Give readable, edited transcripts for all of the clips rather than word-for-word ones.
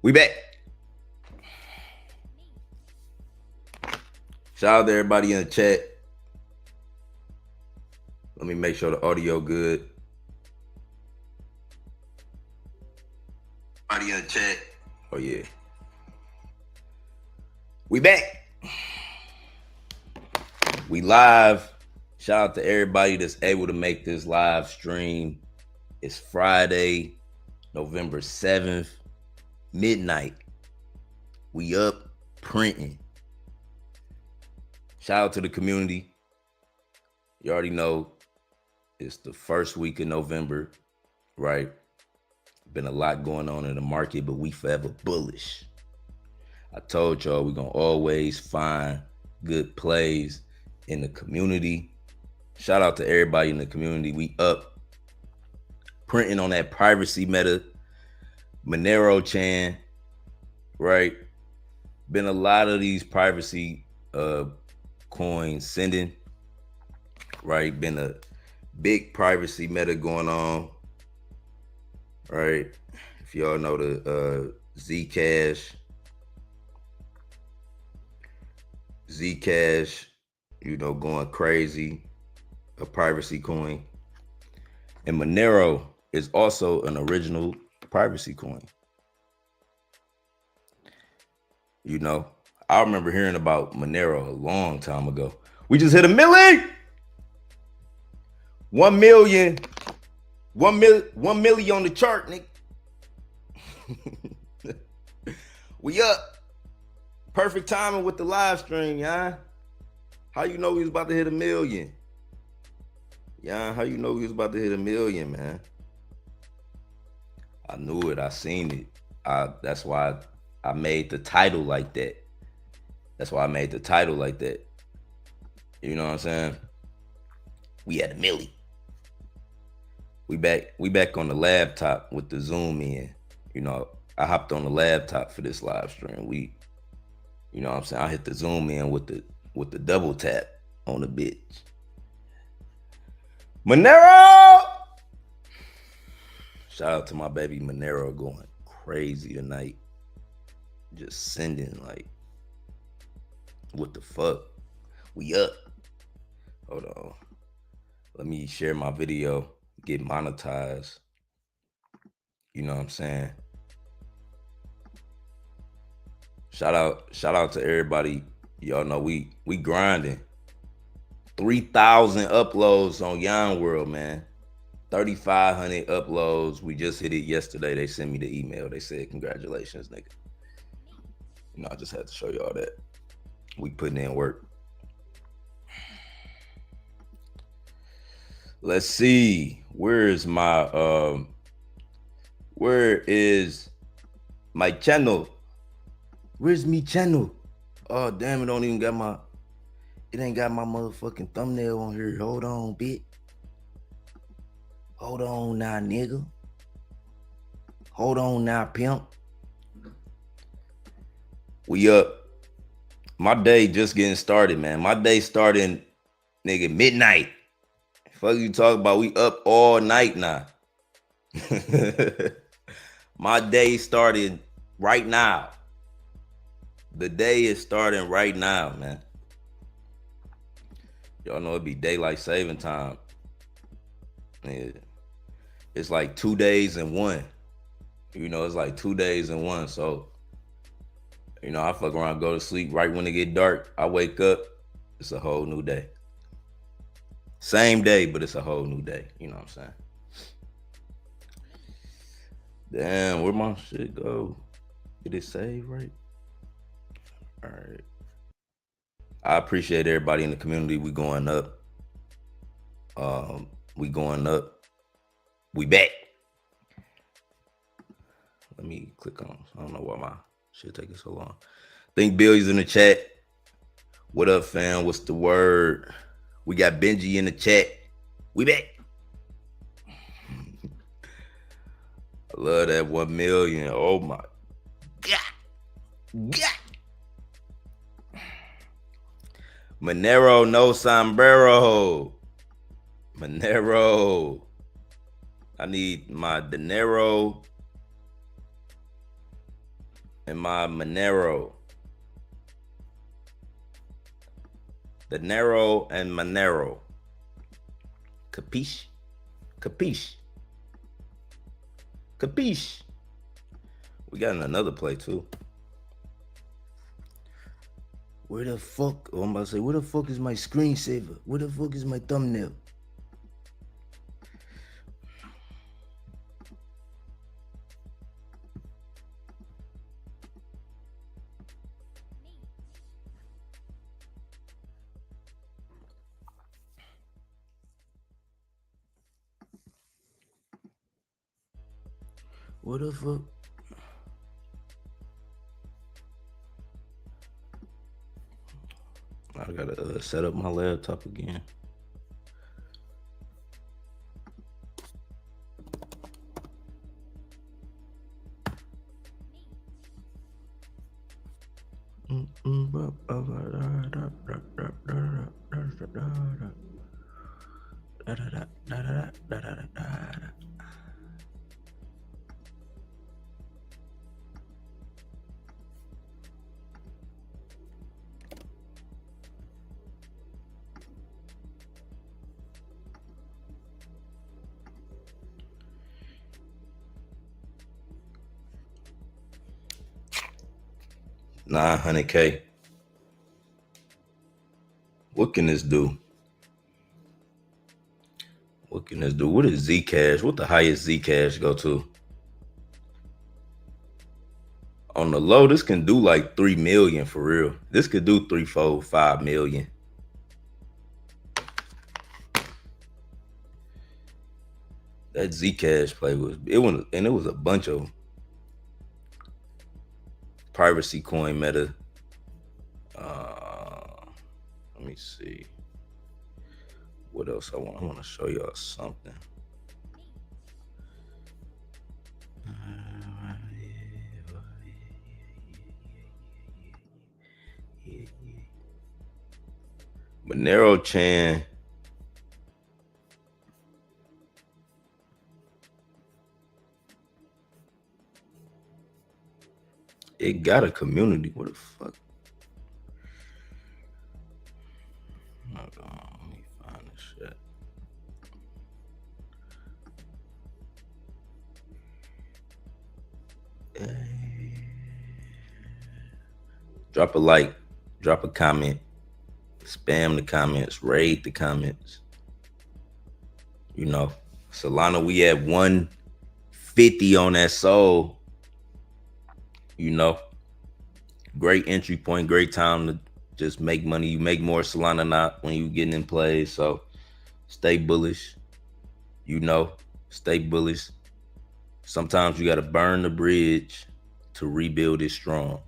We back. Shout out to everybody in the chat. Let me make sure the audio good. Everybody in the chat. Oh yeah. We back. We live. Shout out to everybody that's able to make this live stream. It's Friday, November 7th, midnight. We up printing. Shout out to the community. You already know it's the first week of November, right? Been a lot going on in the market, but we forever bullish. I told y'all we're going to always find good plays in the community. Shout out to everybody in the community. We up printing on that privacy meta. Monero Chan, right? Been a lot of these privacy coins sending, right? Been a big privacy meta going on, right? If y'all know the Zcash, you know, going crazy, a privacy coin. And Monero is also an original privacy coin. You know, I remember hearing about Monero a long time ago. We just hit a million. 1 million. 1 million on the chart, nigga. We up. Perfect timing with the live stream, yeah. How you know we was about to hit a million? Yeah, how you know we was about to hit a million, man? I knew it. I seen it. That's why I made the title like that. That's why I made the title like that. You know what I'm saying? We had a milli. We back on the laptop with the zoom in. You know, I hopped on the laptop for this live stream. You know what I'm saying? I hit the zoom in with the double tap on the bitch. Monero! Shout out to my baby Monero going crazy tonight. Just sending like, what the fuck? We up. Hold on. Let me share my video, get monetized. You know what I'm saying? Shout out to everybody. Y'all know we grinding. 3,000 uploads on Yon World, man. 3,500 uploads. We just hit it yesterday. They sent me the email. They said, congratulations, nigga. You know, I just had to show y'all that. We putting in work. Let's see. Where is my channel? Where's me channel? Oh damn, it ain't got my motherfucking thumbnail on here. Hold on, bitch. Hold on now, nigga. Hold on now, pimp. We up. My day just getting started, man. My day starting, nigga, midnight. Fuck you talking about? We up all night now. My day started right now. The day is starting right now, man. Y'all know it be daylight saving time. Yeah. It's like 2 days in one. You know, it's like 2 days in one. So, you know, I fuck around, go to sleep right when it get dark. I wake up, it's a whole new day. Same day, but it's a whole new day. You know what I'm saying? Damn, where my shit go? Did it save right? All right. I appreciate everybody in the community. We going up. We going up. We back. Let me click on. I don't know why my shit taking so long. Think Billy's in the chat. What up, fam? What's the word? We got Benji in the chat. We back. I love that 1 million. Oh my God. Monero, no sombrero. Monero. I need my dinero. and my Monero. The Nero and Monero. Capiche? Capiche? Capiche? We got in another play too. Where the fuck? Oh, I'm about to say, where the fuck is my screensaver? Where the fuck is my thumbnail? What the fuck? I gotta set up my laptop again. $900K. What can this do? What can this do? What is Zcash? What the highest Zcash go to? On the low, this can do like 3 million for real. This could do 3, 4, 5 million. That Zcash play was a bunch of privacy coin meta. Let me see. What else I want to show y'all something. Monero Chan. It got a community. What the fuck? Hold on, let me find this shit. Drop a like, drop a comment, spam the comments, raid the comments. You know, Solana, we had 150 on that soul. You know, great entry point, great time to just make money. You make more Solana not when you getting in plays. So stay bullish. You know, stay bullish. Sometimes you got to burn the bridge to rebuild it strong.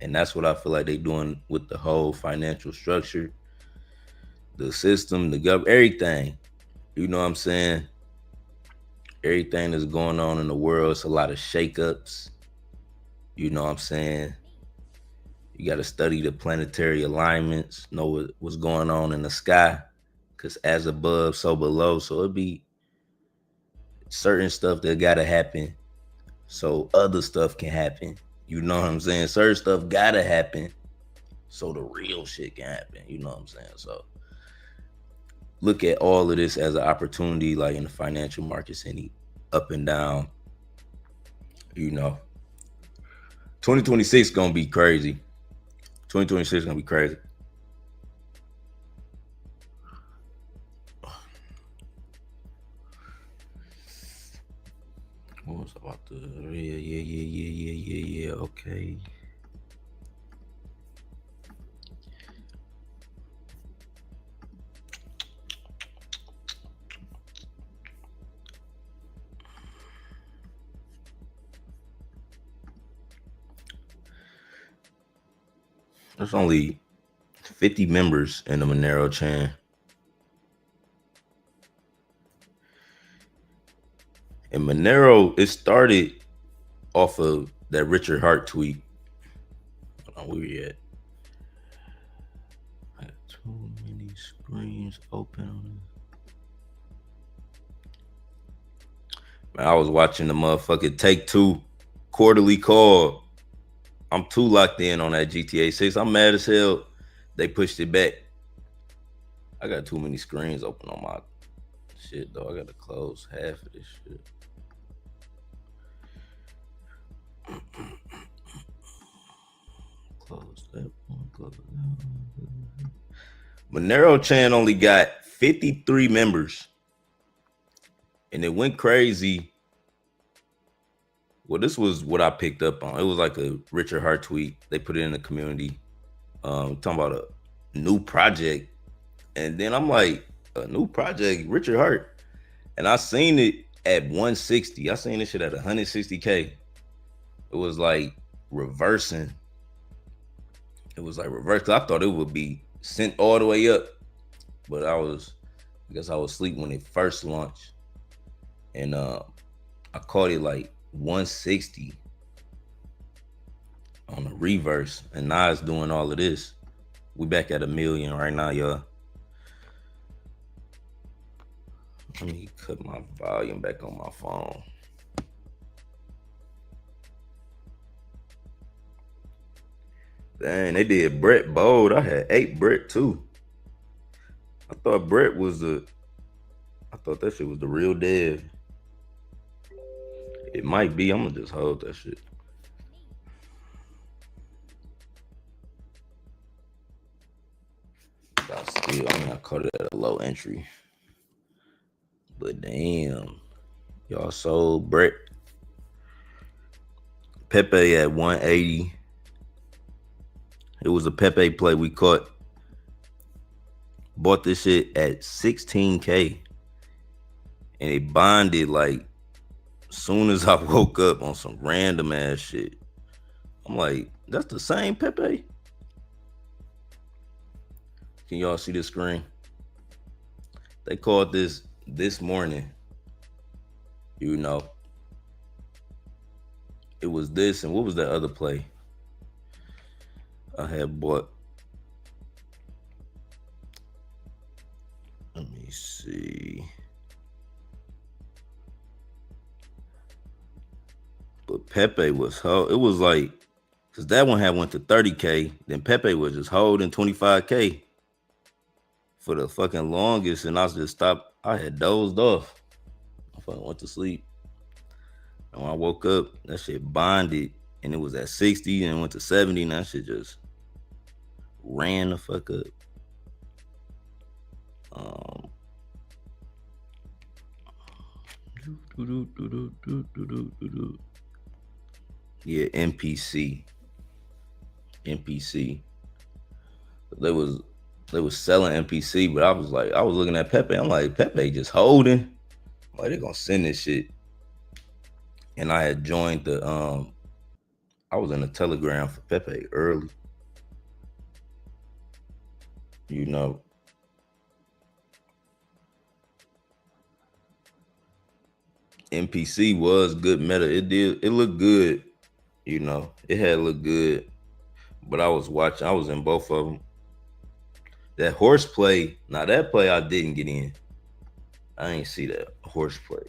And that's what I feel like they're doing with the whole financial structure, the system, the government, everything. You know what I'm saying? Everything that's going on in the world, it's a lot of shakeups. You know what I'm saying? You got to study the planetary alignments, know what's going on in the sky, because as above, so below. So it'd be certain stuff that got to happen so other stuff can happen. You know what I'm saying? Certain stuff got to happen so the real shit can happen. You know what I'm saying? So look at all of this as an opportunity, like in the financial markets, any up and down. You know, 2026 gonna be crazy. 2026 gonna be crazy. What was about the yeah, okay. There's only 50 members in the Monero chain. And Monero, it started off of that Richard Hart tweet. Hold on, where we at? I got too many screens open on it. Man, I was watching the motherfucking Take Two quarterly call. I'm too locked in on that GTA 6. I'm mad as hell. They pushed it back. I got too many screens open on my shit, though. I gotta close half of this shit. Close that one. Close that one. Monero Chan only got 53 members. And it went crazy. Well, this was what I picked up on. It was like a Richard Hart tweet. They put it in the community. Talking about a new project. And then I'm like, a new project, Richard Hart. And I seen it at 160. I seen this shit at 160K. It was like reversing. It was like reverse. I thought it would be sent all the way up. But I guess I was asleep when it first launched. And I caught it like 160 on the reverse. And now it's doing all of this. We back at 1 million right now, y'all. Let me cut my volume back on my phone. Dang, they did Brett bold. I had 8 Brett too. I thought Brett was I thought that shit was the real dev. It might be. I'm gonna just hold that shit. I caught it at a low entry. But damn, y'all sold Brett. Pepe at 180. It was a Pepe play we caught. Bought this shit at 16K. And it bonded like soon as I woke up on some random ass shit. I'm like, that's the same Pepe? Can y'all see the screen? They called this morning. You know. It was this, and what was that other play I had bought? Let me see. But Pepe was it was like, because that one had went to 30K, then Pepe was just holding 25K for the fucking longest, and I just stopped. I had dozed off. I fucking went to sleep. And when I woke up, that shit bonded, and it was at 60, and it went to 70, and that shit just ran the fuck up. Yeah, NPC. They was selling NPC, but I was looking at Pepe. I'm like, Pepe just holding. Like, they gonna send this shit. And I had joined I was in the Telegram for Pepe early. You know. NPC was good meta. It looked good. You know, it had looked good. But I was in both of them. That horse play, now that play I didn't get in. I ain't see that horse play.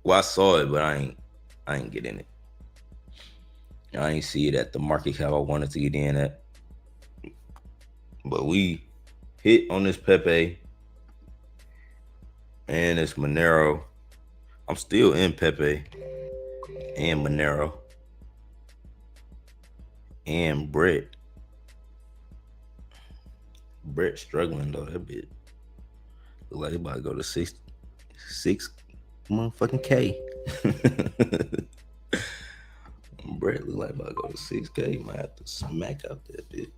Well, I saw it, but I ain't get in it. I ain't see it at the market cap I wanted to get in at. But we hit on this Pepe and this Monero. I'm still in Pepe and Monero and Brett. Brett struggling though. That bit look like he about to go to six motherfucking K. Brett look like about to go to 6K. You might have to smack out that bit.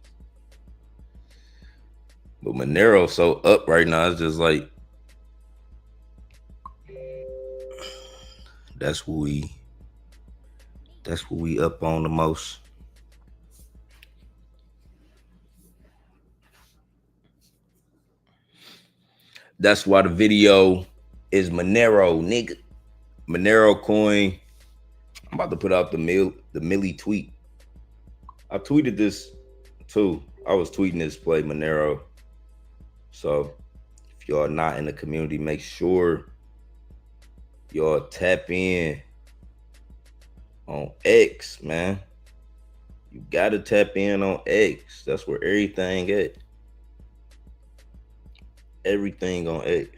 But Monero so up right now. It's just like that's what we up on the most. That's why the video is Monero, nigga. Monero coin. I'm about to put out the Millie tweet. I tweeted this too. I was tweeting this play Monero. So if y'all not in the community, make sure y'all tap in on X, man. You gotta tap in on X. That's where everything at. Everything on X.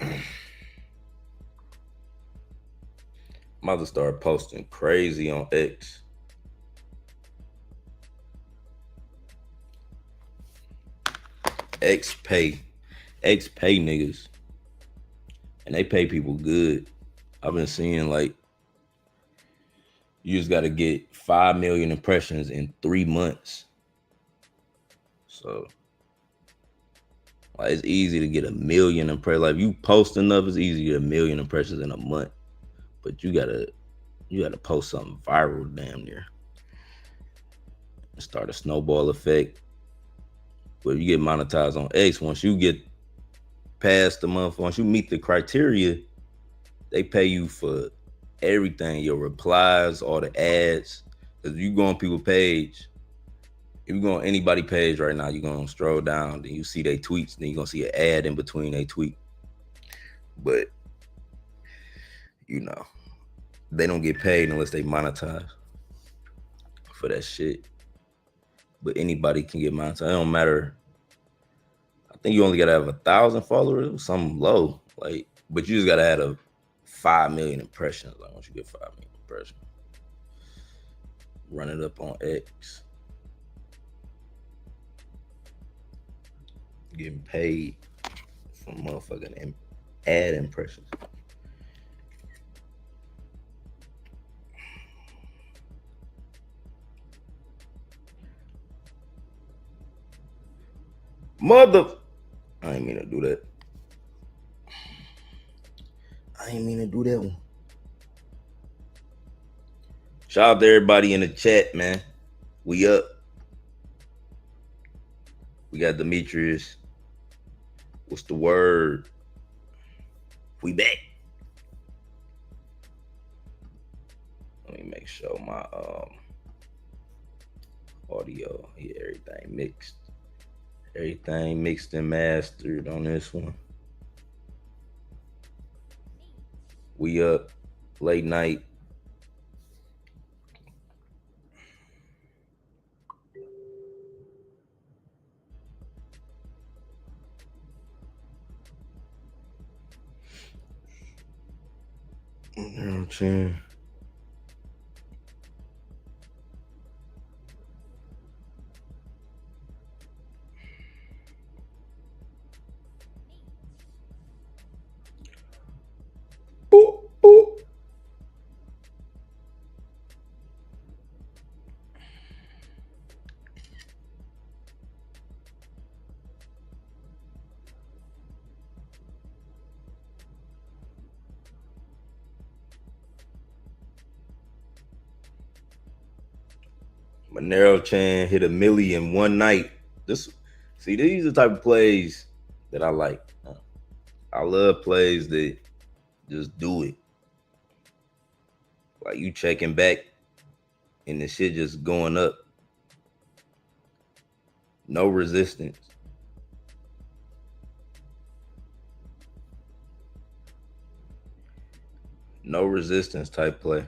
I'm about to start posting crazy on X. X pay niggas, and they pay people good. I've been seeing like you just got to get 5 million impressions in 3 months. So like, it's easy to get 1 million impressions. Like if you post enough, it's easy to get 1 million impressions in a month. But you gotta post something viral damn near. Start a snowball effect. But if you get monetized on X, once you get past the month, once you meet the criteria, they pay you for everything, your replies, all the ads. Because you go on people's page, if you go on anybody page right now, you're gonna scroll down, then you see their tweets, then you're gonna see an ad in between their tweet. But you know, they don't get paid unless they monetize for that shit. But anybody can get monetized. It don't matter. I think you only gotta have 1,000 followers or something low. Like, but you just gotta have a 5 million impressions. Like once you get 5 million impressions, run it up on X. Getting paid for motherfucking ad impressions. I ain't mean to do that. I ain't mean to do that one. Shout out to everybody in the chat, man. We up. We got Demetrius. What's the word? We back. Let me make sure my audio, everything mixed. Everything mixed and mastered on this one. We up late night. You know what I'm saying? Boop, boop. Monero Chan hit 1 million one night. These are the type of plays that I like. I love plays that just do it. Like you checking back and the shit just going up. No resistance. No resistance type play.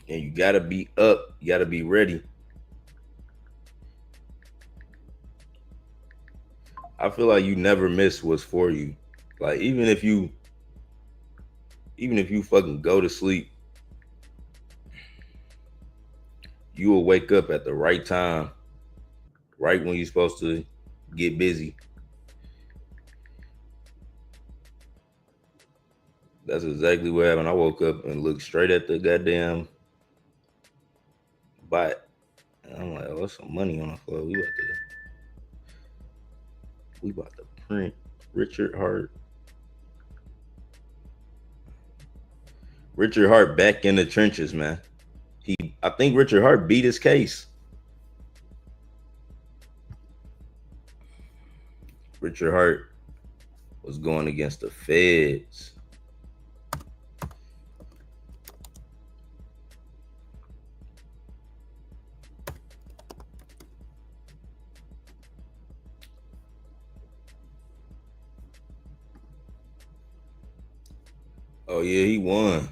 And you gotta be up. You gotta be ready. I feel like you never miss what's for you. Like even if you fucking go to sleep, you will wake up at the right time, right when you're supposed to get busy. That's exactly what happened. I woke up and looked straight at the goddamn bot. And I'm like, oh, some money on the floor. We about to print Richard Hart. Richard Hart back in the trenches, man. I think Richard Hart beat his case. Richard Hart was going against the feds. Oh yeah, he won.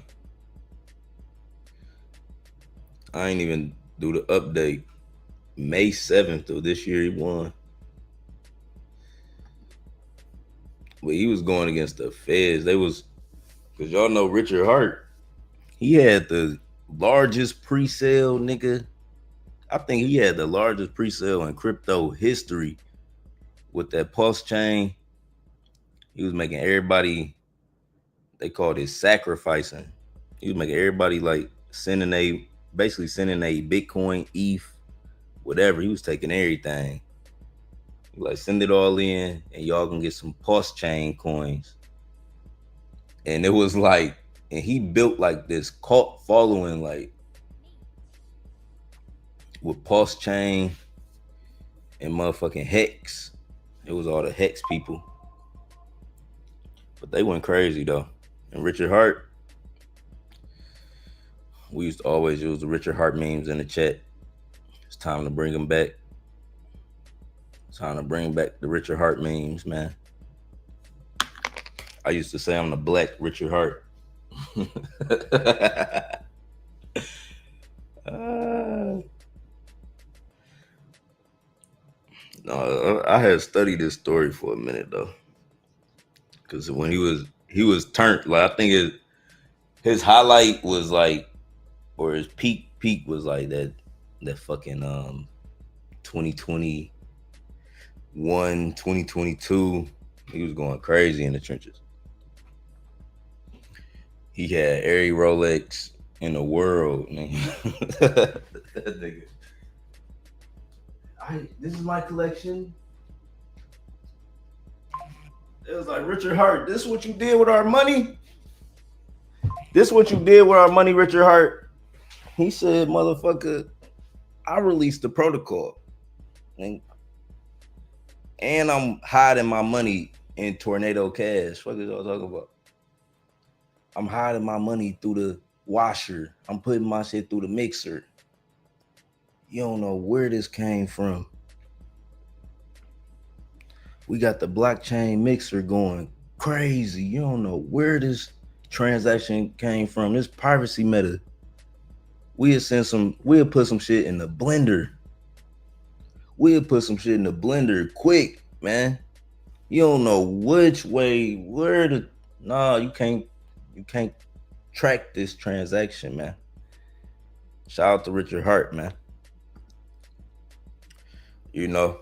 I ain't even do the update. May 7th of this year, he won. But he was going against the Feds. They was, because y'all know Richard Hart. He had the largest pre-sale, nigga. I think he had the largest pre-sale in crypto history with that pulse chain. He was making everybody, they called it sacrificing. He was making everybody like basically sending a Bitcoin, ETH, whatever. He was taking everything. He like, send it all in and y'all can get some pulse chain coins. And it was like, and he built like this cult following, like with pulse chain and motherfucking Hex. It was all the Hex people. But they went crazy though. And Richard Hart, we used to always use the Richard Hart memes in the chat. It's time to bring them back. It's time to bring back the Richard Hart memes, man. I used to say I'm the black Richard Hart. No, I had studied this story for a minute though, because when he was turned, like I think his highlight was like, or his peak was like that fucking 2021, 2022. He was going crazy in the trenches. He had every Rolex in the world, man. That nigga. This is my collection. It was like, Richard Hart, this is what you did with our money? This is what you did with our money, Richard Hart? He said, motherfucker, I released the protocol. And I'm hiding my money in Tornado Cash. What is y'all talking about? I'm hiding my money through the washer. I'm putting my shit through the mixer. You don't know where this came from. We got the blockchain mixer going crazy. You don't know where this transaction came from. This privacy meta. We'll put some shit in the blender. We'll put some shit in the blender quick, man. You don't know which way, you can't track this transaction, man. Shout out to Richard Hart, man. You know.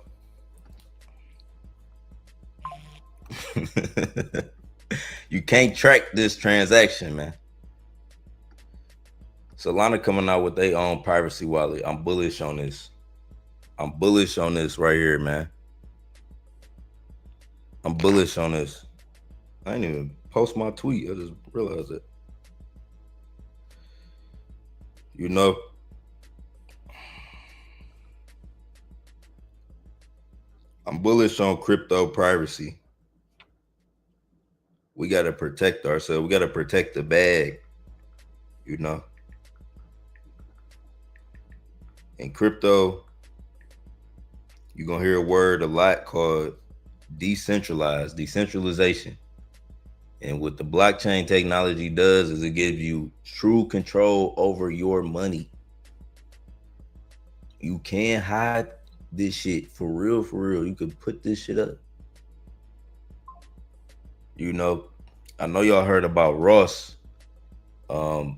You can't track this transaction, man. Solana coming out with their own privacy wallet. I'm bullish on this. I'm bullish on this right here, man. I'm bullish on this. I didn't even post my tweet. I just realized it. You know, I'm bullish on crypto privacy. We got to protect ourselves. We got to protect the bag, you know. In crypto, you're going to hear a word a lot called decentralization. And what the blockchain technology does is it gives you true control over your money. You can't hide this shit for real, for real. You could put this shit up. You know, I know y'all heard about Ross, the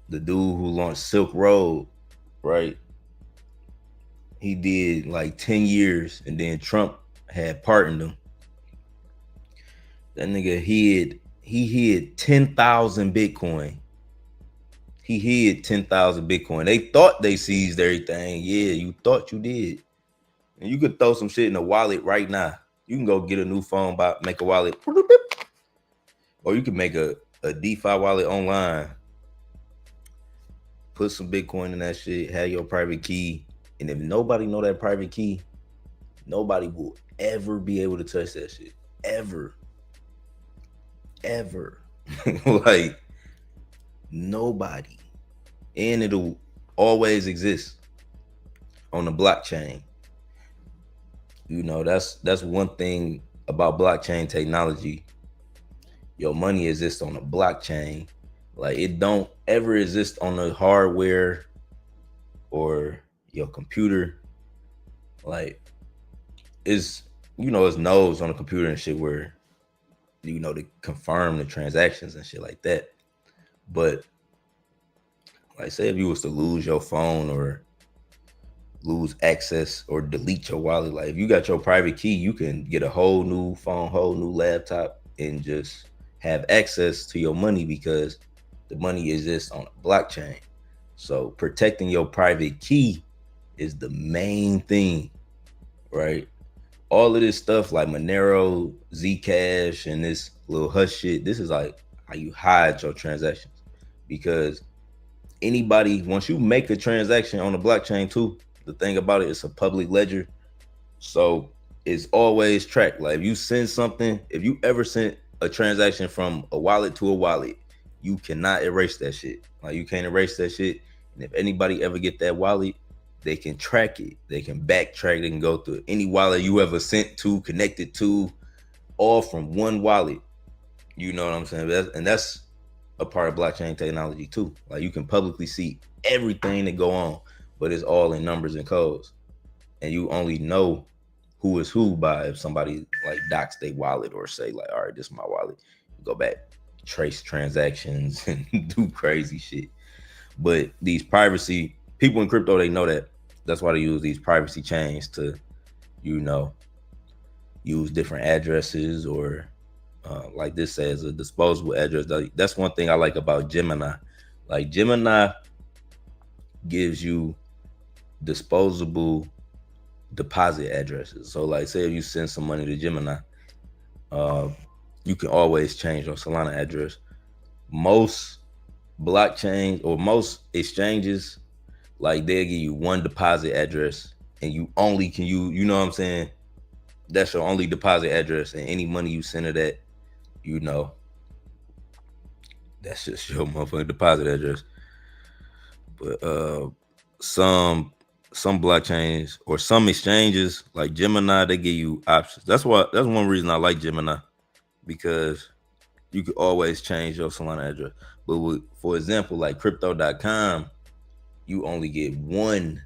dude who launched Silk Road, right? He did like 10 years and then Trump had pardoned him. That nigga he hid 10,000 Bitcoin. He hid 10,000 Bitcoin. They thought they seized everything. Yeah, you thought you did. And you could throw some shit in a wallet right now. You can go get a new phone, make a wallet. Or you can make a DeFi wallet online. Put some Bitcoin in that shit. Have your private key. And if nobody know that private key, nobody will ever be able to touch that shit. Ever. Like, nobody. And it'll always exist on the blockchain. You know, that's one thing about blockchain technology. your money exists on a blockchain. Like it don't ever exist on the hardware or your computer. Like it's it's nodes on the computer and shit where to confirm the transactions and shit like that. But like say if you was to lose your phone or lose access or delete your wallet, like if you got your private key, you can get a whole new phone, whole new laptop, and just have access to your money because the money exists on a blockchain. So protecting your private key is the main thing, right? All of this stuff like Monero, Zcash, and this little hush shit, this is like how you hide your transactions. Because anybody, once you make a transaction on the blockchain too, the thing about it's a public ledger. So it's always tracked. Like if you send something, if you ever sent a transaction from a wallet to a wallet, you cannot erase that shit. Like you can't erase that shit. And if anybody ever get that wallet, they can track it. They can backtrack. They can go through any wallet you ever sent to, connected to, all from one wallet. You know what I'm saying? That's a part of blockchain technology too. Like you can publicly see everything that go on, but it's all in numbers and codes. And you only know who is who by if somebody like docs their wallet or say like, all right, this is my wallet. Go back, trace transactions and do crazy shit. But these privacy people in crypto, they know that. That's why they use these privacy chains to, use different addresses or like this says a disposable address. That's one thing I like about Gemini. Like Gemini gives you disposable deposit addresses. So like say if you send some money to Gemini, you can always change your Solana address. Most blockchains or most exchanges, like they'll give you one deposit address and you only can you know what I'm saying? That's your only deposit address, and any money you send to that, that's just your motherfucking deposit address. But some blockchains or some exchanges like Gemini, they give you options. That's one reason I like Gemini, because you could always change your Solana address. But for example, like crypto.com, you only get one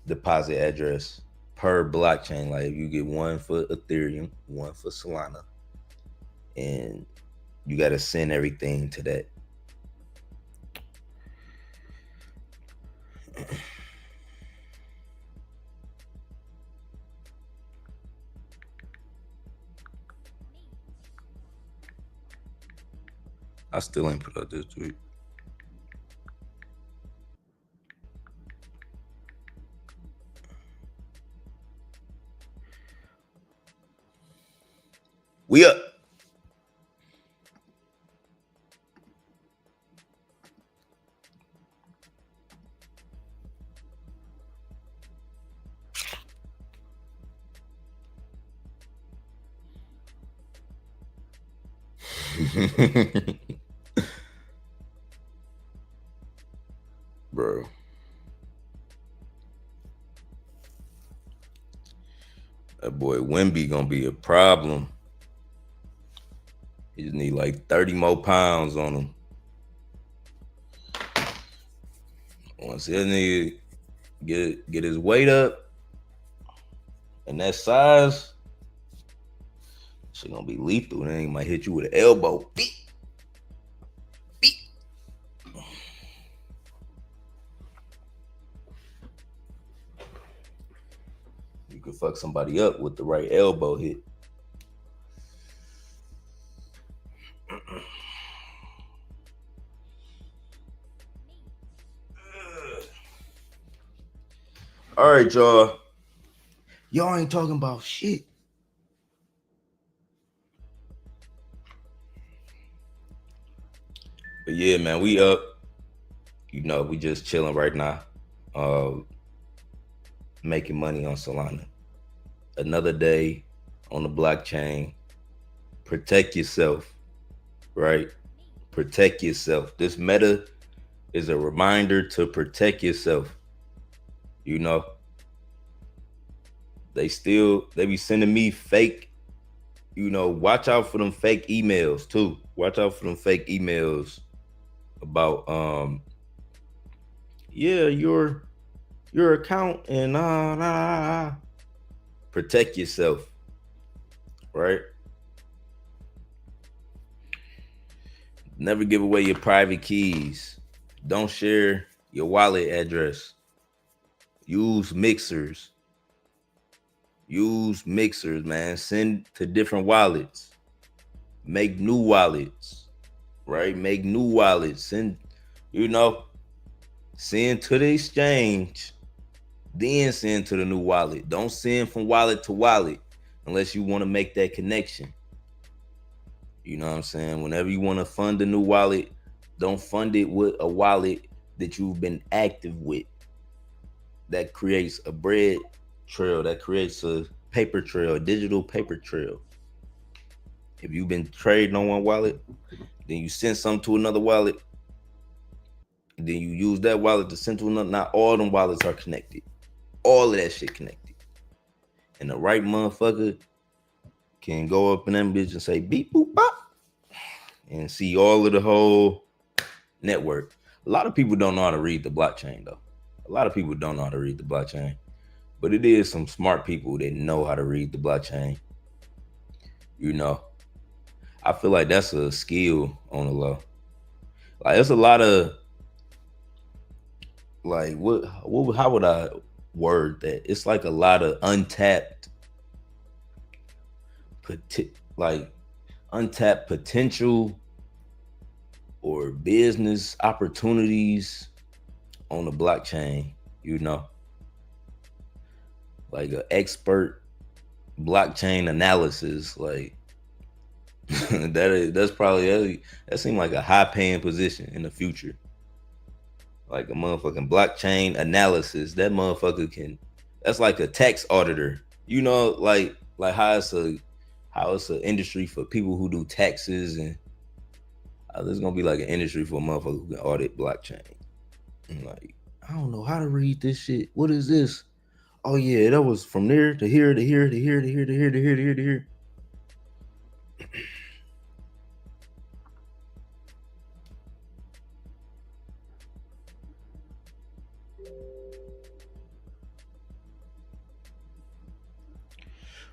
deposit address per blockchain. Like if you get one for Ethereum, one for Solana, and you got to send everything to that. I still ain't put out this tweet. We up. Bro. That boy Wimby gonna be a problem. He just need like 30 more pounds on him. Once he nigga get his weight up and that size, shit gonna be lethal. Then he might hit you with an elbow. Beep. Beep. You could fuck somebody up with the right elbow hit. All right, y'all. Y'all ain't talking about shit. But yeah, man, we up. We just chilling right now. Making money on Solana. Another day on the blockchain. Protect yourself, right? Protect yourself. This meta is a reminder to protect yourself. They be sending me fake watch out for them fake emails too. Watch out for them fake emails about yeah, your account and protect yourself, right? Never give away your private keys. Don't share your wallet address. Use mixers. Use mixers, man. Send to different wallets. Make new wallets, right? Make new wallets. Send to the exchange, then send to the new wallet. Don't send from wallet to wallet unless you want to make that connection. You know what I'm saying? Whenever you want to fund a new wallet, don't fund it with a wallet that you've been active with. That creates a bread trail. That creates a paper trail, a digital paper trail. If you've been trading on one wallet, then you send something to another wallet, and then you use that wallet to send to another. Not all them wallets are connected. All of that shit connected. And the right motherfucker can go up in that bitch and say beep boop bop and see all of the whole network. A lot of people don't know how to read the blockchain though. A lot of people don't know how to read the blockchain. But it is some smart people that know how to read the blockchain. I feel like that's a skill on the low. Like there's a lot of like what how would I word that? It's like a lot of untapped potential or business opportunities on the blockchain, like an expert blockchain analysis, like that seemed like a high paying position in the future. Like a motherfucking blockchain analysis, that's like a tax auditor, like how it's an industry for people who do taxes, and there's gonna be like an industry for a motherfucker who can audit blockchain. And like, I don't know how to read this shit. What is this? Oh yeah, that was from there to here to here to here to here to here to here to here to here.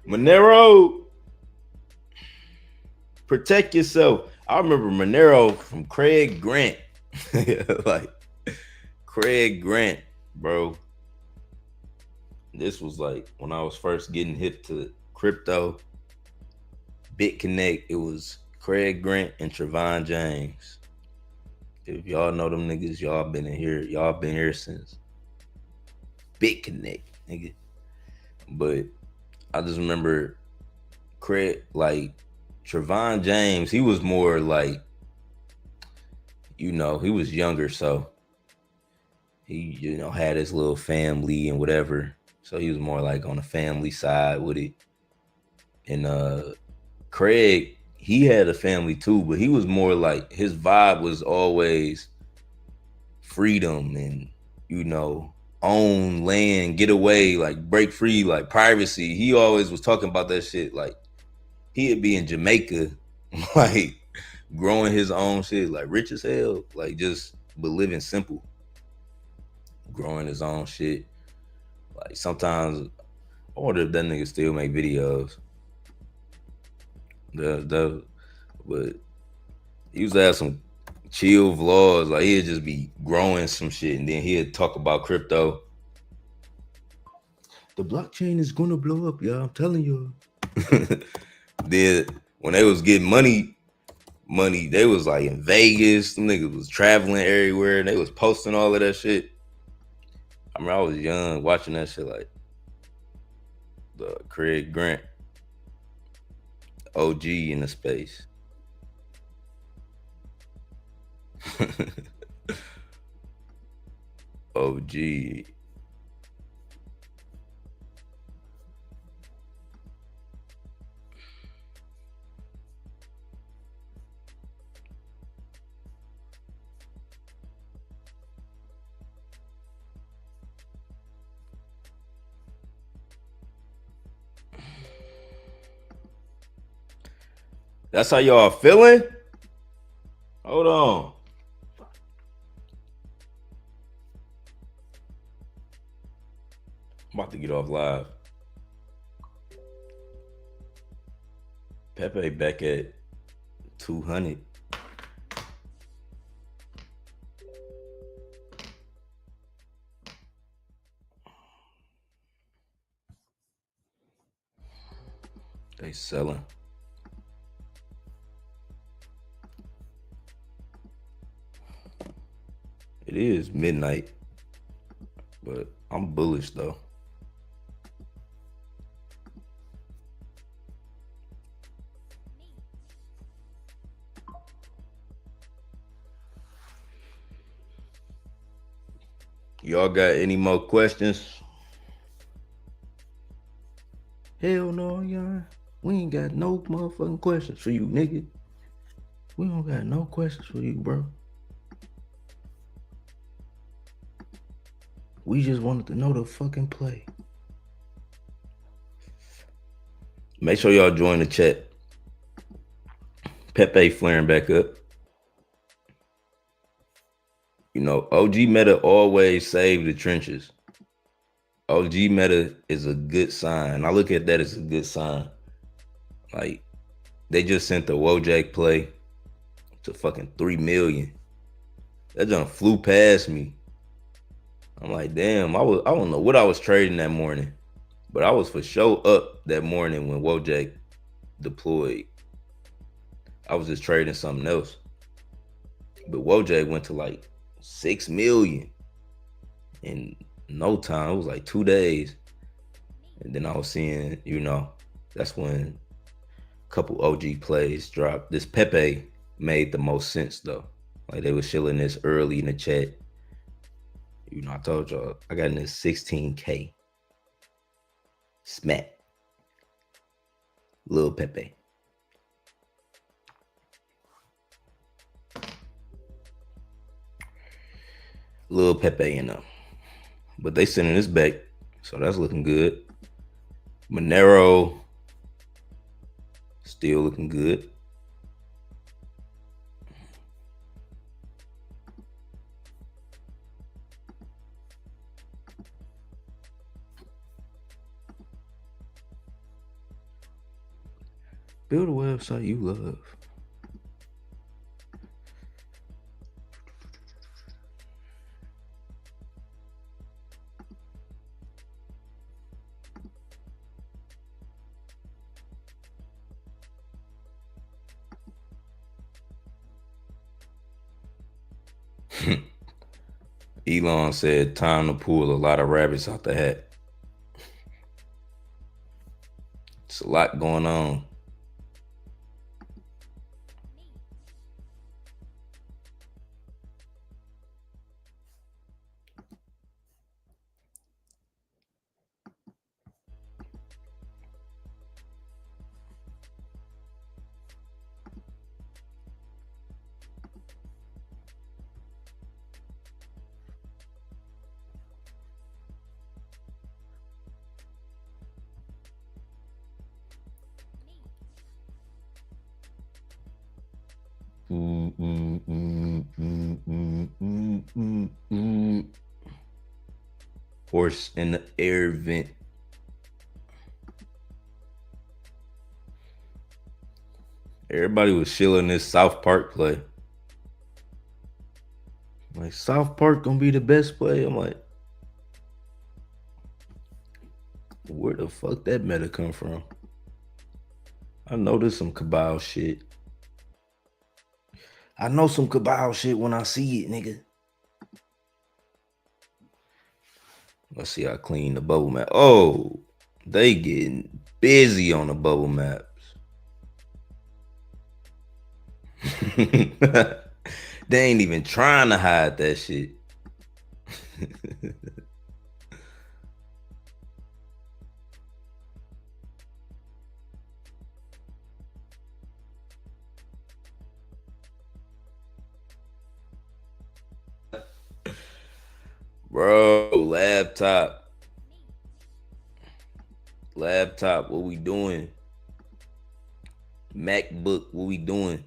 Monero, protect yourself. I remember Monero from Craig Grant. Like Craig Grant, bro. This was like when I was first getting hip to crypto. BitConnect, it was Craig Grant and Trevon James. If y'all know them niggas, y'all been here since BitConnect, nigga. But I just remember Craig, like Trevon James, he was more like, he was younger, so he, had his little family and whatever. So he was more like on the family side with it. And Craig, he had a family too, but he was more like, his vibe was always freedom and, own land, get away, like break free, like privacy. He always was talking about that shit. Like he'd be in Jamaica, like growing his own shit, like rich as hell, like but living simple, growing his own shit. Like sometimes I wonder if that nigga still make videos. But he used to have some chill vlogs. Like he'd just be growing some shit, and then he'd talk about crypto. The blockchain is gonna blow up, y'all. I'm telling you. Then when they was getting money, they was like in Vegas. Some niggas was traveling everywhere, and they was posting all of that shit. I remember I was young watching that shit, like the Craig Grant, OG in the space. OG. That's how y'all feeling? Hold on. I'm about to get off live. Pepe back at 200. They selling. It is midnight, but I'm bullish though. Y'all got any more questions? Hell no, y'all. We ain't got no motherfucking questions for you, nigga. We don't got no questions for you, bro. We just wanted to know the fucking play. Make sure y'all join the chat. Pepe flaring back up. You know, OG Meta always save the trenches. OG Meta is a good sign. I look at that as a good sign. Like, they just sent the Wojak play to fucking 3 million. That junk flew past me. I'm like, damn, I don't know what I was trading that morning, but I was for sure up that morning when Wojak deployed. I was just trading something else. But Wojak went to like 6 million in no time. It was like 2 days. And then I was seeing, you know, that's when a couple OG plays dropped. This Pepe made the most sense though. Like they were shilling this early in the chat. You know, I told y'all I got in this 16K. Smack. Lil Pepe. Lil Pepe, you know. But they sending this back. So that's looking good. Monero still looking good. Build a website you love. Elon said, time to pull a lot of rabbits out the hat. It's a lot going on. Horse in the air vent. Everybody was shilling this South Park play. Like, South Park gonna be the best play? I'm like, where the fuck that meta come from? I know there's some cabal shit. I know some cabal shit when I see it, nigga. Let's see how clean the bubble map. Oh, they getting busy on the bubble maps. They ain't even trying to hide that shit. Bro, laptop, what we doing? MacBook, what we doing?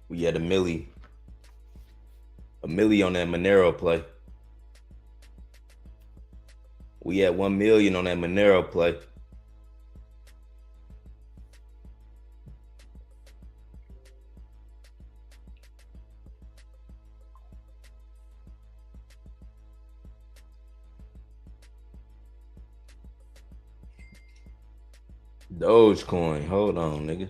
We had a milli on that Monero play. We had 1 million on that Monero play. Dogecoin. Hold on, nigga.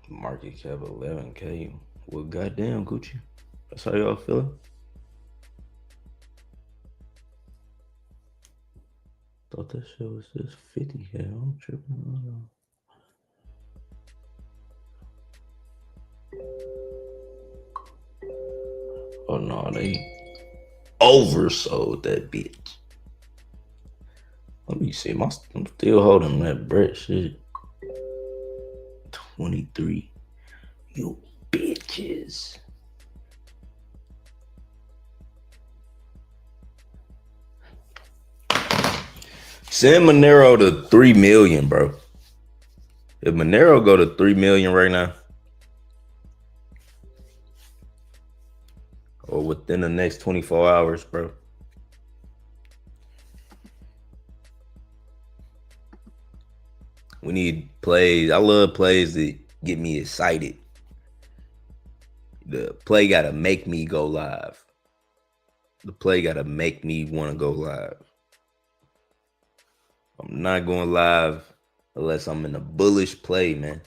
Market cap 11K. Well, goddamn, Gucci. That's how y'all feeling? Thought that shit was just 50K. I'm tripping. Oh no, they oversold that bitch. Let me see. I'm still holding that Brett shit. 23. You bitches. Send Monero to 3 million, bro. If Monero go to 3 million right now, or within the next 24 hours, bro. We need plays. I love plays that get me excited. The play gotta make me go live. The play gotta make me want to go live. I'm not going live unless I'm in a bullish play, man.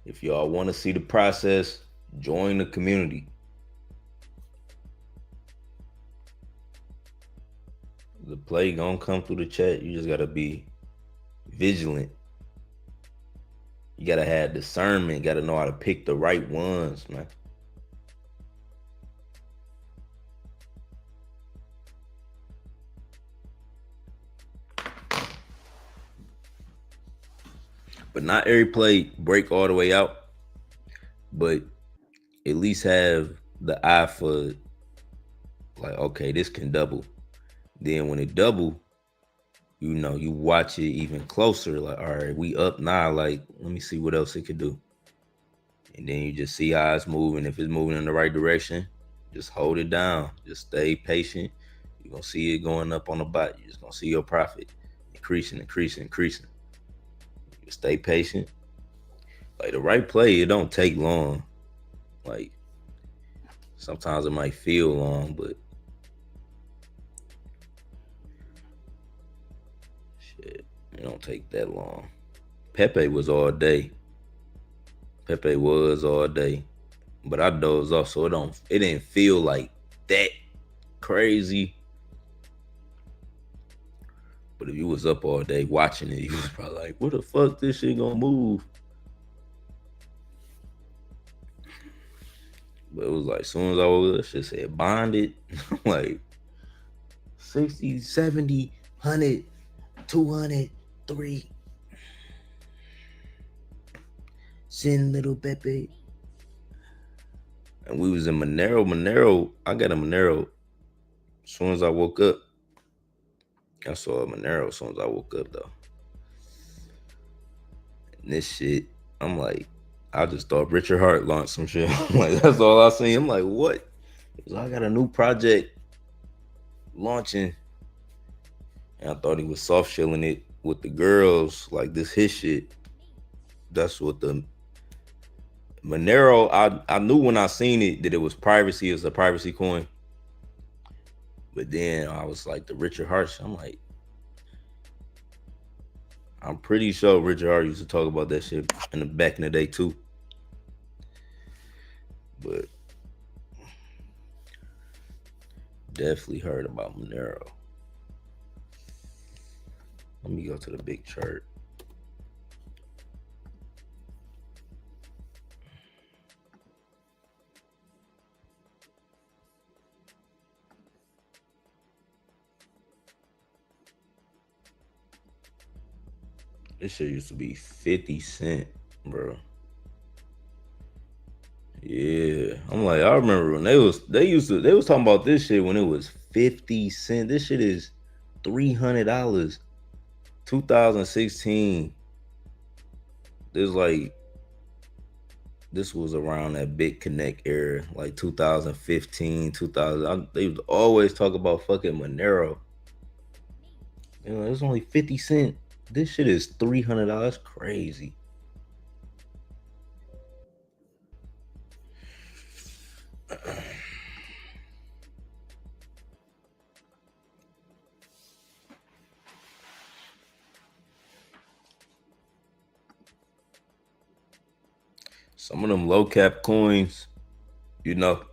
If y'all want to see the process, join the community. The play gonna come through the chat. You just gotta be vigilant. You gotta have discernment. Gotta know how to pick the right ones, man. But not every play break all the way out. But at least have the eye for like, okay, this can double. Then when it double, you know, you watch it even closer. Like, all right, we up now. Like, let me see what else it could do. And then you just see how it's moving. If it's moving in the right direction, just hold it down. Just stay patient. You're going to see it going up on the bot. You're just going to see your profit increasing. You stay patient. Like the right play, it don't take long. Like sometimes it might feel long, but shit, it don't take that long. Pepe was all day. But I dozed off, so it didn't feel like that crazy. But if you was up all day watching it, you was probably like, what the fuck this shit gonna move? But it was like, as soon as I woke up, shit said bonded. Like 60, 70, 100, 200, 3. Send little Pepe. And we was in Monero. I got a Monero. As soon as I woke up, I saw a Monero as soon as I woke up, though. And this shit, I'm like, I just thought Richard Hart launched some shit. Like, that's all I seen. I'm like, what? So I got a new project launching. And I thought he was soft shilling it with the girls. Like, this his shit. That's what the Monero, I knew when I seen it that it was privacy. It was a privacy coin. But then I was like, the Richard Hart, I'm like, I'm pretty sure Richard Hart used to talk about that shit back in the day too. but definitely heard about Monero. Let me go to the big chart. This shit used to be 50 cents, bro. Yeah, I'm like, I remember when they was talking about this shit when it was 50 cents. This shit is $300. 2016. This was around that Big Connect era, like 2015, 2000. They would always talk about fucking Monero. You know, it was only 50 cents. This shit is $300. Crazy. Some of them low cap coins, you know,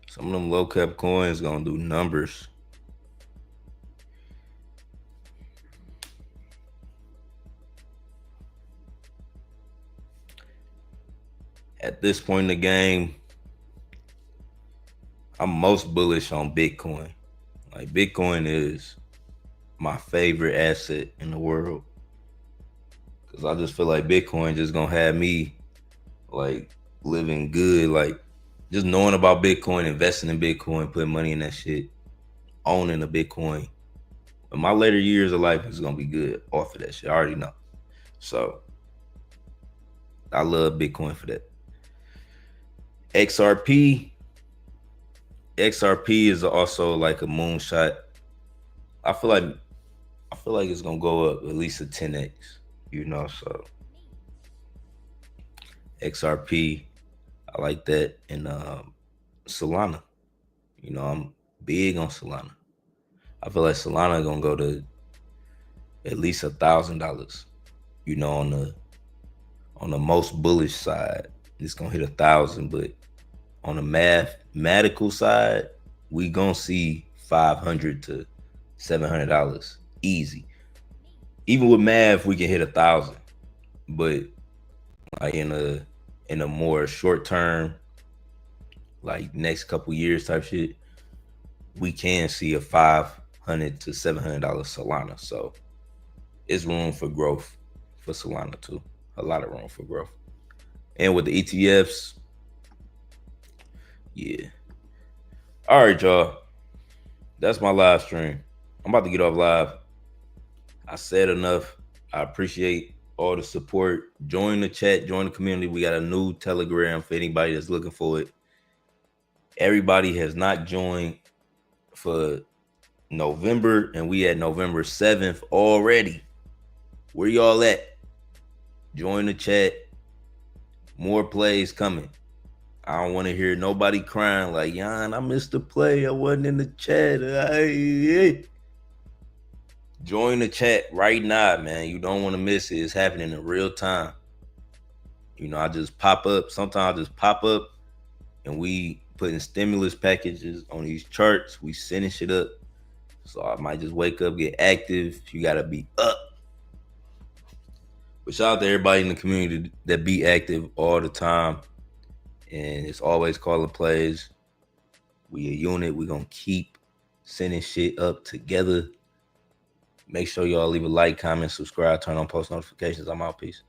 some of them low cap coins gonna do numbers. At this point in the game, I'm most bullish on Bitcoin. Like, Bitcoin is my favorite asset in the world. Cause I just feel like Bitcoin just gonna have me like living good, like just knowing about Bitcoin, investing in Bitcoin, putting money in that shit, owning a Bitcoin. But my later years of life is gonna be good off of that shit. I already know. So I love Bitcoin for that. XRP is also like a moonshot. I feel like it's gonna go up at least a 10x, you know. So XRP, I like that. And Solana, you know, I'm big on Solana. I feel like Solana gonna go to at least $1,000. You know, on the most bullish side, it's gonna hit 1,000. But on the mathematical side, we gonna see $500 to $700 easy. Even with math, we can hit 1,000. But like in a more short term, like next couple years type shit, we can see a $500 to $700 Solana. So it's room for growth for Solana too. A lot of room for growth. And with the ETFs, yeah. All right, y'all. That's my live stream. I'm about to get off live. I said enough. I appreciate all the support. Join the chat, join the community. We got a new Telegram for anybody that's looking for it. Everybody has not joined for November, and we at November 7th already. Where y'all at? Join the chat. More plays coming. I don't want to hear nobody crying like, Yon, I missed the play. I wasn't in the chat. Join the chat right now, man. You don't want to miss it. It's happening in real time. You know, I just pop up. Sometimes I just pop up and we putting stimulus packages on these charts. We sending shit up. So I might just wake up, get active. You got to be up. But shout out to everybody in the community that be active all the time. And it's always calling plays. We a unit. We going to keep sending shit up together. Make sure y'all leave a like, comment, subscribe, turn on post notifications. I'm out. Peace.